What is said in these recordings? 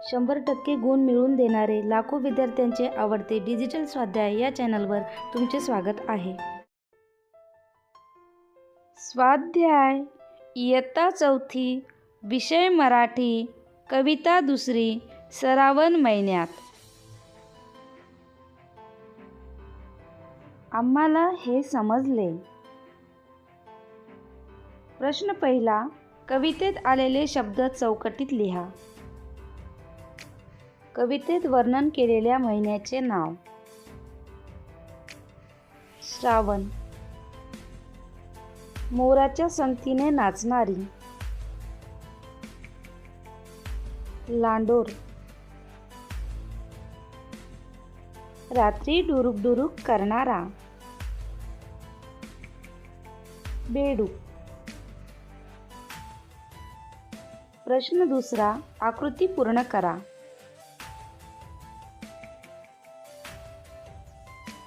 100% गुण मिळवून देणारे लाखो विद्यार्थ्यांचे आवडते डिजिटल स्वाध्याय या चॅनलवर तुमचे स्वागत आहे. स्वाध्याय इयत्ता 4, विषय मराठी, कविता 2, श्रावण महिन्यात. आम्हाला हे समजले. प्रश्न पहिला, कवितेत आलेले शब्द चौकटीत लिहा. कवितेत वर्णन केलेल्या महिन्याचे नाव. श्रावण. मोराच्या संगतीने नाचणारी. लांडोर. रात्री डुरुक डुरुक करणारा. बेडूक. प्रश्न दुसरा, आकृती पूर्ण करा.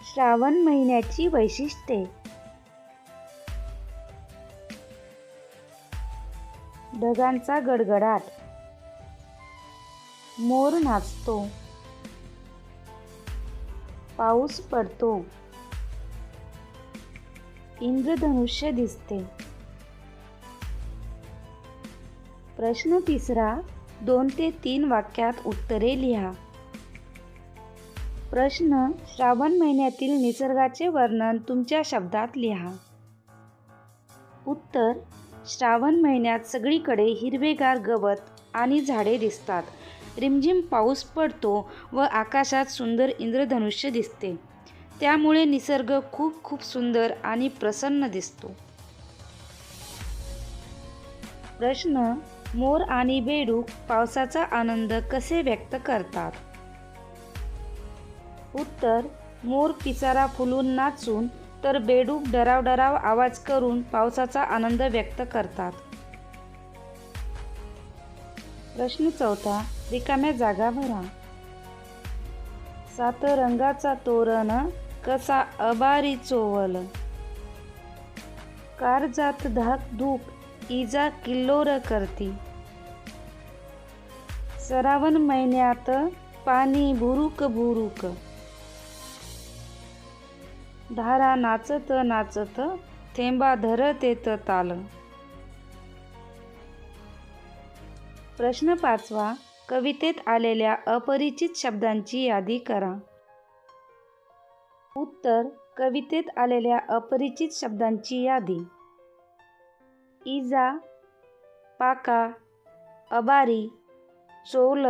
श्रावण महिन्याची वैशिष्ट्ये. ढगांचा गडगडाट. मोर नाचतो. पाऊस पडतो. इंद्रधनुष्य दिसते. प्रश्न तिसरा, 2 ते 3 वाक्यात उत्तरे लिहा. प्रश्न, श्रावण महिन्यातील निसर्गाचे वर्णन तुमच्या शब्दात लिहा. उत्तर, श्रावण महिन्यात सगळीकडे हिरवेगार गवत आणि झाडे दिसतात. रिमझिम पाऊस पडतो व आकाशात सुंदर इंद्रधनुष्य दिसते. त्यामुळे निसर्ग खूप खूप सुंदर आणि प्रसन्न दिसतो. प्रश्न, मोर आणि बेडूक पावसाचा आनंद कसे व्यक्त करतात? उत्तर, मोर पिसारा फुलून नाचून तर बेडूक डराव डराव आवाज करून पावसाचा आनंद व्यक्त करतात. प्रश्न चौथा, रिकाम्या जागा भरा. 7 रंगाचा तोरण कसा अबारी चोवल. कारजात धाक धूक इजा किल्लोर करती. श्रावण महिन्यात पाणी भुरुक भुरुक. धारा नाचत नाचत थेंबा धरतेत ताल. प्रश्न 5वा, कवितेत आलेल्या अपरिचित शब्दांची यादी करा. उत्तर, कवितेत आलेल्या अपरिचित शब्दांची यादी. इजा, पाका, अबारी, चोल,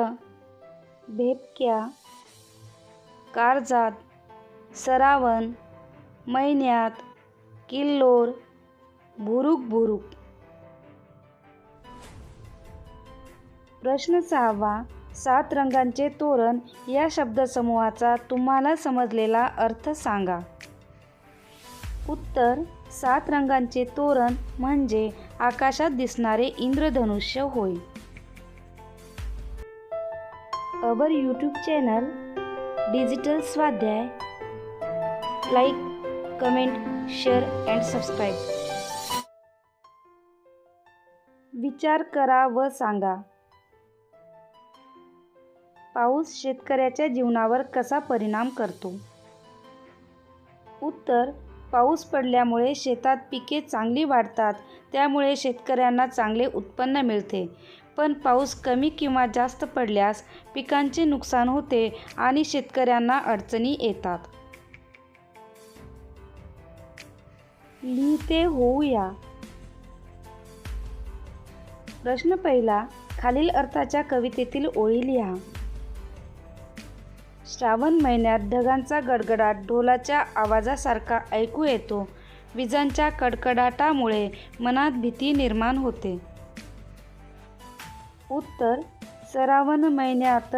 भेपक्या, कारजात, श्रावण महिन्यात, किल्लोर, भुरुक भुरुक. प्रश्न 6वा, 7 रंगांचे तोरण या शब्दसमूहाचा तुम्हाला समजलेला अर्थ सांगा. उत्तर, 7 रंगांचे तोरण म्हणजे आकाशात दिसणारे इंद्रधनुष्य होय. अवर यूट्यूब चॅनल डिजिटल स्वाध्याय. Like, comment, share and subscribe. विचार करा व सांगा. पाऊस शेतकऱ्याच्या जीवनावर कसा परिणाम करतो? उत्तर, पाऊस पडल्यामुळे शेतात पिके चांगली वाढतात. त्यामुळे शेतकऱ्यांना चांगले उत्पन्न मिळते. पण पाऊस कमी किंवा जास्त पडल्यास पिकांचे नुकसान होते आणि शेतकऱ्यांना अडचणी येतात. लिहिते होऊया. प्रश्न पहिला, खालील अर्थाच्या कवितेतील ओळी लिहा. श्रावण महिन्यात ढगांचा गडगडाट ढोलाच्या आवाजासारखा ऐकू येतो. विजांच्या कडकडाटामुळे मनात भीती निर्माण होते. उत्तर, श्रावण महिन्यात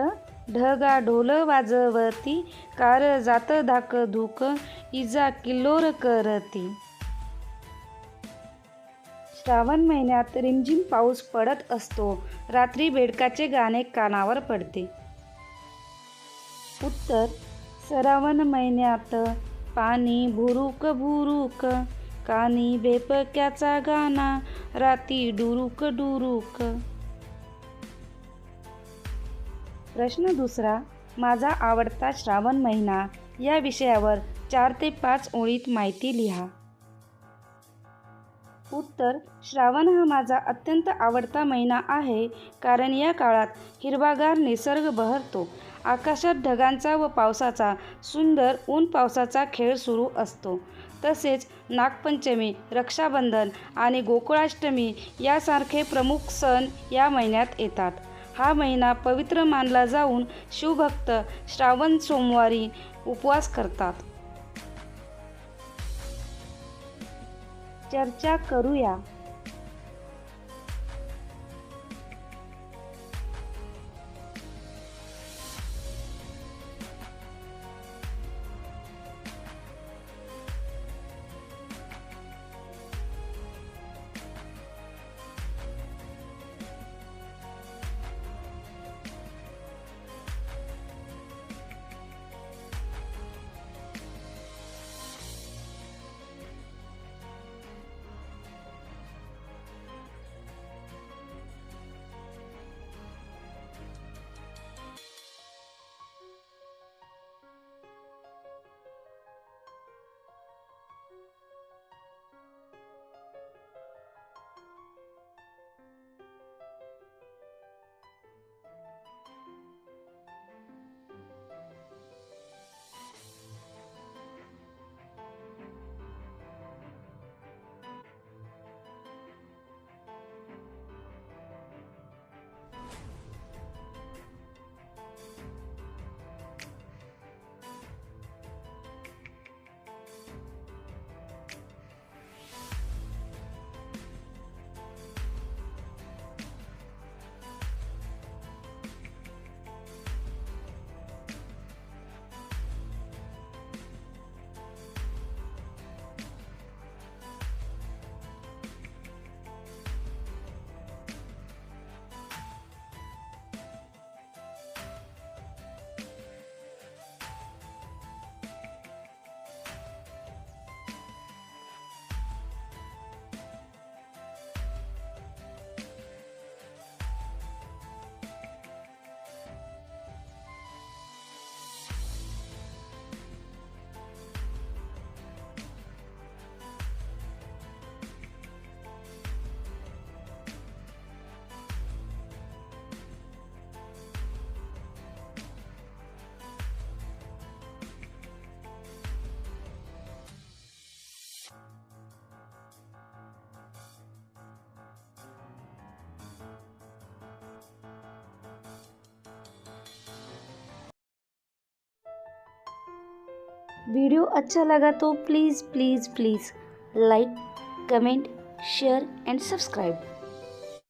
ढगा ढोल वाजवती. कारजात धाक धूक इजा किल्लोर करती. श्रावण महिन्यात रिमझिम पाऊस पडत असतो. रात्री बेडकाचे गाणे कानावर पडते. उत्तर, श्रावण महिन्यात पाणी भुरुक भुरुक. कानी बेपक्याचा गाणा राती डुरुक डुरुक. प्रश्न दुसरा, माझा आवडता श्रावण महिना या विषयावर 4 ते 5 ओळीत माहिती लिहा. उत्तर, श्रावण हा माझा अत्यंत आवडता महिना आहे, कारण या काळात हिरवागार निसर्ग बहरतो. आकाशात ढगांचा व पावसाचा सुंदर ऊन पावसाचा खेळ सुरू असतो. तसेच नागपंचमी, रक्षाबंधन आणि गोकुळाष्टमी यासारखे प्रमुख सण या महिन्यात येतात. हा महिना पवित्र मानला जाऊन शिवभक्त श्रावण सोमवारी उपवास करतात. चर्चा करूया. वीडियो अच्छा लगा तो please please please like, comment, share end subscribe.